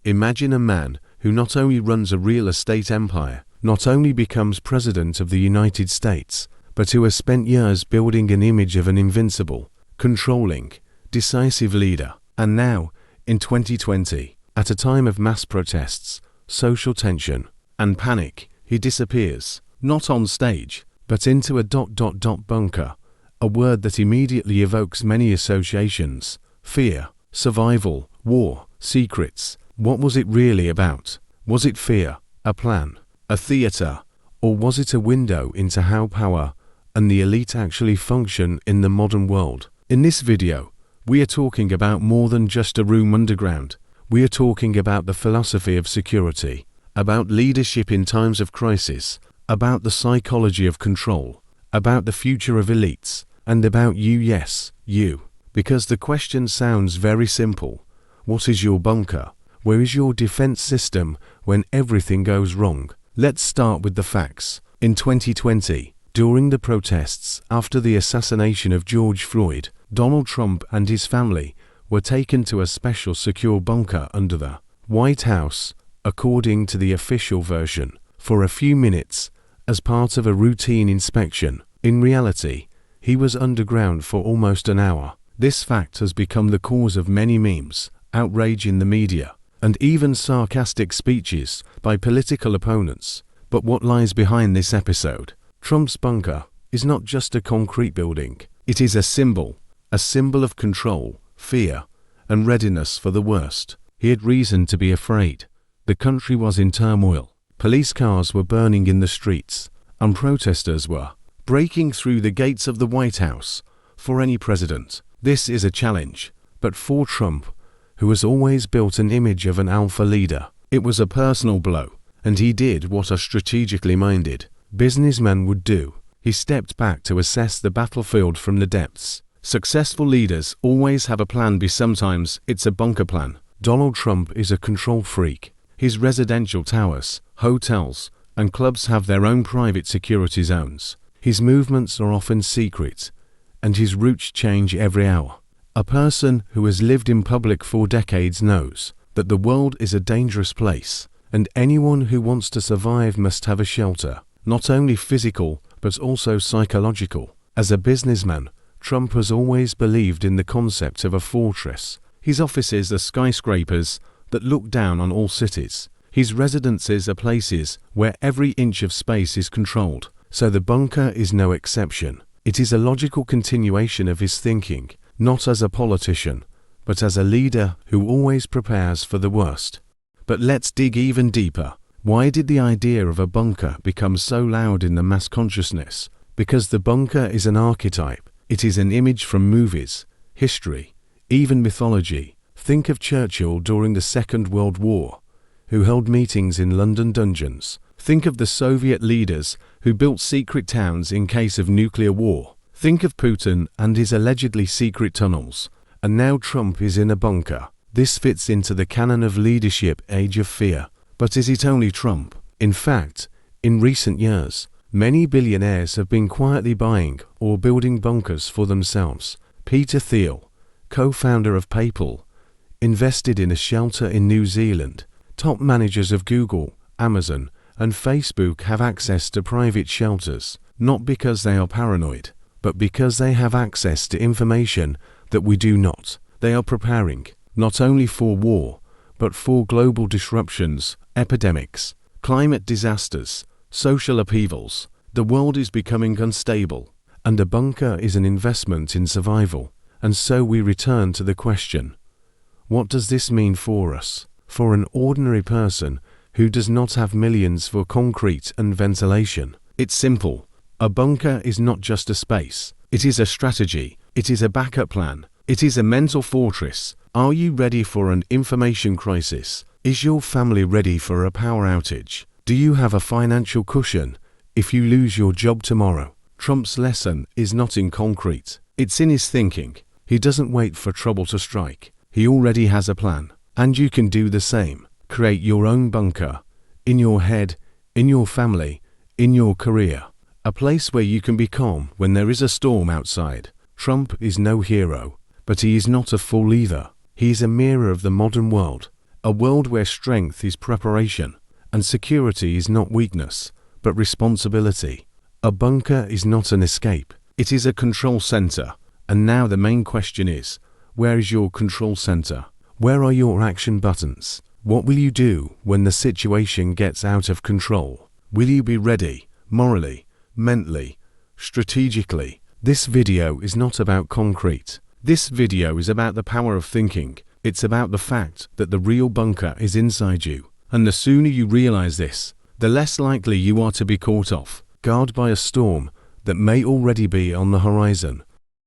Imagine a man who not only runs a real estate empire, not only becomes president of the United States, but who has spent years building an image of an invincible, controlling, decisive leader. And now, in 2020, at a time of mass protests, social tension, and panic, he disappears, not on stage, but into a bunker, a word that immediately evokes many associations: fear, survival, war, secrets. What was it really about? Was it fear, a plan, a theater, or was it a window into how power and the elite actually function in the modern world? In this video, we are talking about more than just a room underground. We are talking about the philosophy of security, about leadership in times of crisis, about the psychology of control, about the future of elites, and about you, yes, you. Because the question sounds very simple. What is your bunker? Where is your defense system when everything goes wrong? Let's start with the facts. In 2020, during the protests after the assassination of George Floyd, Donald Trump and his family were taken to a special secure bunker under the White House, according to the official version, for a few minutes as part of a routine inspection. In reality, he was underground for almost an hour. This fact has become the cause of many memes, outrage in the media, and even sarcastic speeches by political opponents. But what lies behind this episode? Trump's bunker is not just a concrete building. It is a symbol of control, fear, and readiness for the worst. He had reason to be afraid. The country was in turmoil. Police cars were burning in the streets, and protesters were breaking through the gates of the White House. For any president, this is a challenge. But for Trump, who has always built an image of an alpha leader, it was a personal blow, and he did what a strategically minded businessman would do. He stepped back to assess the battlefield from the depths. Successful leaders always have a plan B. Sometimes it's a bunker plan. Donald Trump is a control freak. His residential towers, hotels, and clubs have their own private security zones. His movements are often secret, and his routes change every hour. A person who has lived in public for decades knows that the world is a dangerous place, and anyone who wants to survive must have a shelter, not only physical but also psychological. As a businessman, Trump has always believed in the concept of a fortress. His offices are skyscrapers that look down on all cities. His residences are places where every inch of space is controlled, so the bunker is no exception. It is a logical continuation of his thinking, not as a politician, but as a leader who always prepares for the worst. But let's dig even deeper. Why did the idea of a bunker become so loud in the mass consciousness? Because the bunker is an archetype. It is an image from movies, history, even mythology. Think of Churchill during the Second World War, who held meetings in London dungeons. Think of the Soviet leaders who built secret towns in case of nuclear war. Think of Putin and his allegedly secret tunnels. And now Trump is in a bunker. This fits into the canon of leadership, age of fear. But is it only Trump? In fact, in recent years, many billionaires have been quietly buying or building bunkers for themselves. Peter Thiel, co-founder of PayPal, invested in a shelter in New Zealand. Top managers of Google, Amazon, and Facebook have access to private shelters, not because they are paranoid, but because they have access to information that we do not. They are preparing, not only for war, but for global disruptions, epidemics, climate disasters, social upheavals. The world is becoming unstable, and a bunker is an investment in survival. And so we return to the question, what does this mean for us? For an ordinary person who does not have millions for concrete and ventilation? It's simple. A bunker is not just a space. It is a strategy. It is a backup plan. It is a mental fortress. Are you ready for an information crisis? Is your family ready for a power outage? Do you have a financial cushion if you lose your job tomorrow? Trump's lesson is not in concrete. It's in his thinking. He doesn't wait for trouble to strike. He already has a plan. And you can do the same. Create your own bunker. In your head, in your family, in your career. A place where you can be calm when there is a storm outside. Trump is no hero, but he is not a fool either. He is a mirror of the modern world, A world where strength is preparation, and security is not weakness, but responsibility. A bunker is not an escape, it is a control center. And now the main question is, where is your control center? Where are your action buttons? What will you do when the situation gets out of control? Will you be ready, morally, mentally, strategically? This video is not about concrete. This video is about the power of thinking. It's about the fact that the real bunker is inside you. And the sooner you realize this, the less likely you are to be caught off guard by a storm that may already be on the horizon.